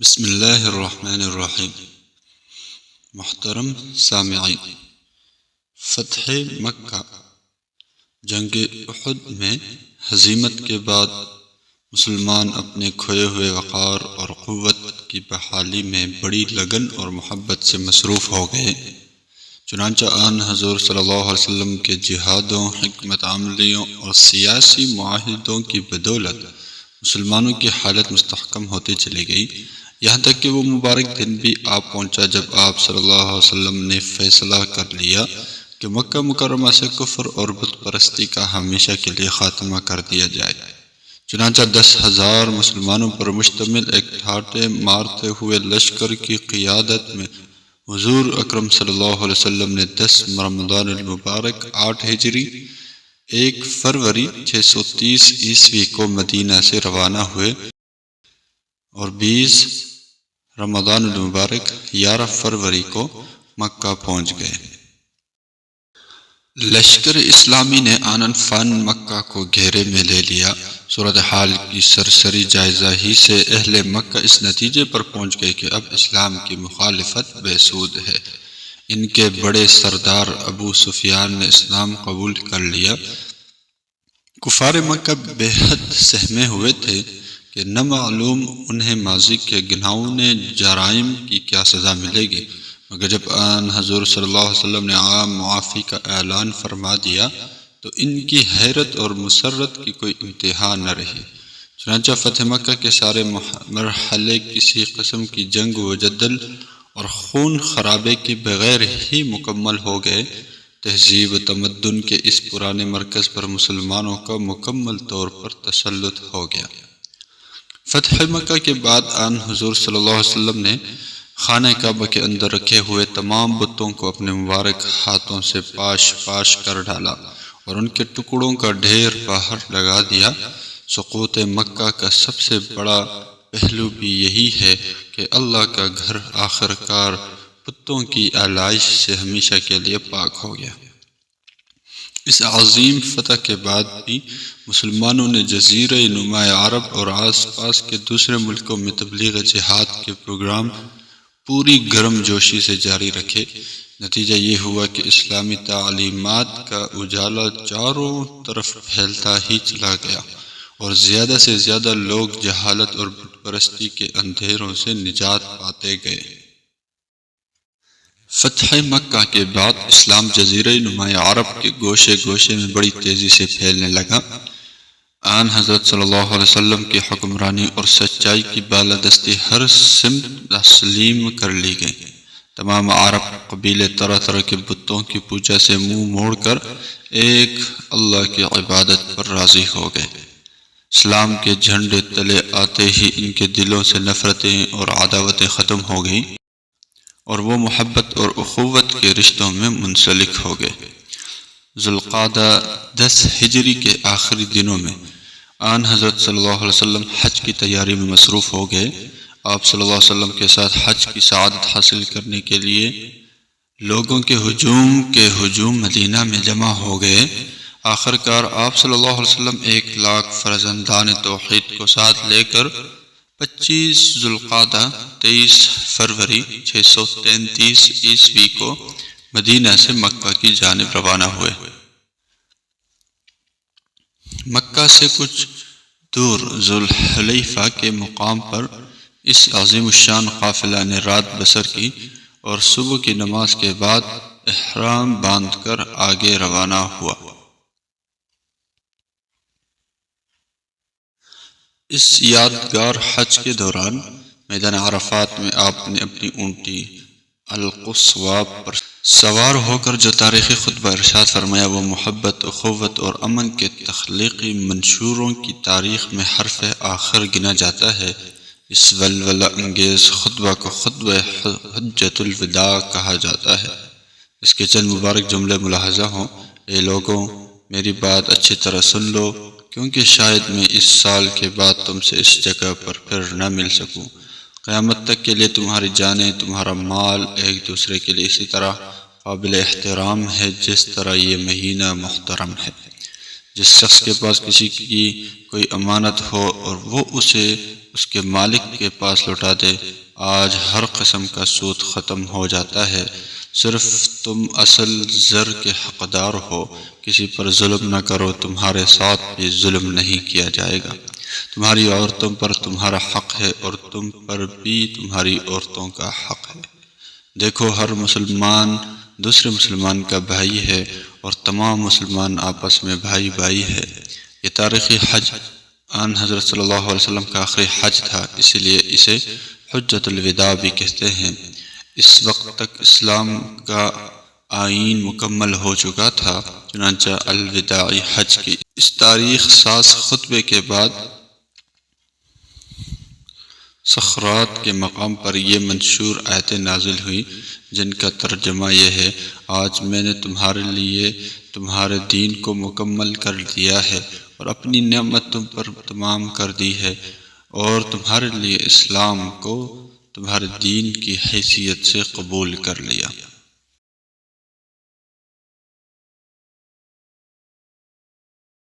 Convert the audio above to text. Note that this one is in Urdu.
بسم اللہ الرحمن الرحیم۔ محترم سامعین، فتح مکہ جنگ احد میں ہزیمت کے بعد مسلمان اپنے کھوئے ہوئے وقار اور قوت کی بحالی میں بڑی لگن اور محبت سے مصروف ہو گئے۔ چنانچہ آن حضور صلی اللہ علیہ وسلم کے جہادوں، حکمت عملیوں اور سیاسی معاہدوں کی بدولت مسلمانوں کی حالت مستحکم ہوتی چلی گئی، یہاں تک کہ وہ مبارک دن بھی پہنچا جب آپ صلی اللہ علیہ وسلم نے فیصلہ کر لیا کہ مکہ مکرمہ سے کفر اور بت پرستی کا ہمیشہ کے لیے خاتمہ کر دیا جائے۔ چنانچہ 10,000 مسلمانوں پر مشتمل ایک ٹھاٹھے مارتے ہوئے لشکر کی قیادت میں حضور اکرم صلی اللہ علیہ وسلم نے 10 رمضان المبارک 8 ہجری 1 فروری 630 عیسوی کو مدینہ سے روانہ ہوئے اور 20 رمضان المبارک 11 فروری کو مکہ پہنچ گئے۔ لشکر اسلامی نے آنن فن مکہ کو گھیرے میں لے لیا۔ صورتحال کی سرسری جائزہ ہی سے اہل مکہ اس نتیجے پر پہنچ گئے کہ اب اسلام کی مخالفت بے سود ہے۔ ان کے بڑے سردار ابو سفیان نے اسلام قبول کر لیا۔ کفار مکہ بے حد سہمے ہوئے تھے کہ نہ معلوم انہیں ماضی کے گناہوں جرائم کی کیا سزا ملے گی، مگر جب آن حضور صلی اللہ علیہ وسلم نے عام معافی کا اعلان فرما دیا تو ان کی حیرت اور مسرت کی کوئی انتہا نہ رہی۔ چنانچہ فتح مکہ کے سارے مرحلے کسی قسم کی جنگ و جدل اور خون خرابے کے بغیر ہی مکمل ہو گئے۔ تہذیب و تمدن کے اس پرانے مرکز پر مسلمانوں کا مکمل طور پر تسلط ہو گیا۔ فتح مکہ کے بعد آن حضور صلی اللہ علیہ وسلم نے خانہ کعبہ کے اندر رکھے ہوئے تمام بتوں کو اپنے مبارک ہاتھوں سے پاش پاش کر ڈالا اور ان کے ٹکڑوں کا ڈھیر باہر لگا دیا۔ سقوط مکہ کا سب سے بڑا پہلو بھی یہی ہے کہ اللہ کا گھر آخر کار بتوں کی آلائش سے ہمیشہ کے لیے پاک ہو گیا۔ اس عظیم فتح کے بعد بھی مسلمانوں نے جزیرہ نما عرب اور آس پاس کے دوسرے ملکوں میں تبلیغ جہاد کے پروگرام پوری گرم جوشی سے جاری رکھے۔ نتیجہ یہ ہوا کہ اسلامی تعلیمات کا اجالا چاروں طرف پھیلتا ہی چلا گیا اور زیادہ سے زیادہ لوگ جہالت اور بت پرستی کے اندھیروں سے نجات پاتے گئے۔ فتح مکہ کے بعد اسلام جزیرہ نما عرب کے گوشے گوشے میں بڑی تیزی سے پھیلنے لگا۔ آن حضرت صلی اللہ علیہ وسلم کی حکمرانی اور سچائی کی بالادستی ہر سمت تسلیم کر لی گئی۔ تمام عرب قبیلے طرح طرح کے بتوں کی پوجا سے منہ موڑ کر ایک اللہ کی عبادت پر راضی ہو گئے۔ اسلام کے جھنڈے تلے آتے ہی ان کے دلوں سے نفرتیں اور عداوتیں ختم ہو گئیں اور وہ محبت اور اخوت کے رشتوں میں منسلک ہو گئے۔ ذوالقعدہ 10 ہجری کے آخری دنوں میں آن حضرت صلی اللہ علیہ وسلم حج کی تیاری میں مصروف ہو گئے۔ آپ صلی اللہ علیہ وسلم کے ساتھ حج کی سعادت حاصل کرنے کے لیے لوگوں کے ہجوم مدینہ میں جمع ہو گئے۔ آخر کار آپ صلی اللہ علیہ وسلم 1,00,000 فرزندان توحید کو ساتھ لے کر 25 ذوالقعدہ 23 فروری 633 عیسوی کو مدینہ سے مکہ کی جانب روانہ ہوئے۔ مکہ سے کچھ دور ذوالحلیفہ کے مقام پر اس عظیم الشان قافلہ نے رات بسر کی اور صبح کی نماز کے بعد احرام باندھ کر آگے روانہ ہوا۔ اس یادگار حج کے دوران میدان عرفات میں آپ نے اپنی اونٹی القصواء پر سوار ہو کر جو تاریخی خطبہ ارشاد فرمایا وہ محبت، اخوت اور امن کے تخلیقی منشوروں کی تاریخ میں حرف آخر گنا جاتا ہے۔ اس ولولہ انگیز خطبہ کو خطبہ حجۃ الوداع کہا جاتا ہے۔ اس کے چند مبارک جملے ملاحظہ ہوں۔ اے لوگوں، میری بات اچھی طرح سن لو، کیونکہ شاید میں اس سال کے بعد تم سے اس جگہ پر پھر نہ مل سکوں۔ قیامت تک کے لیے تمہاری جانیں، تمہارا مال ایک دوسرے کے لیے اسی طرح قابل احترام ہے جس طرح یہ مہینہ محترم ہے۔ جس شخص کے پاس کسی کی کوئی امانت ہو اور وہ اسے اس کے مالک کے پاس لوٹا دے، آج ہر قسم کا سود ختم ہو جاتا ہے۔ صرف تم اصل زر کے حقدار ہو، کسی پر ظلم نہ کرو، تمہارے ساتھ بھی ظلم نہیں کیا جائے گا، تمہاری عورتوں پر تمہارا حق ہے اور تم پر بھی تمہاری عورتوں کا حق ہے۔ دیکھو، ہر مسلمان دوسرے مسلمان کا بھائی ہے اور تمام مسلمان آپس میں بھائی بھائی ہے۔ یہ تاریخی حج آن حضرت صلی اللہ علیہ وسلم کا آخری حج تھا، اس لیے اسے حجۃ الوداع بھی کہتے ہیں۔ اس وقت تک اسلام کا آئین مکمل ہو چکا تھا، چنانچہ الوداعی حج کی اس تاریخ ساز خطبے کے بعد صخرات کے مقام پر یہ منشور آیتیں نازل ہوئیں، جن کا ترجمہ یہ ہے: آج میں نے تمہارے لیے تمہارے دین کو مکمل کر دیا ہے اور اپنی نعمت تم پر تمام کر دی ہے، اور تمہارے لیے اسلام کو تمہارے دین کی حیثیت سے قبول کر لیا۔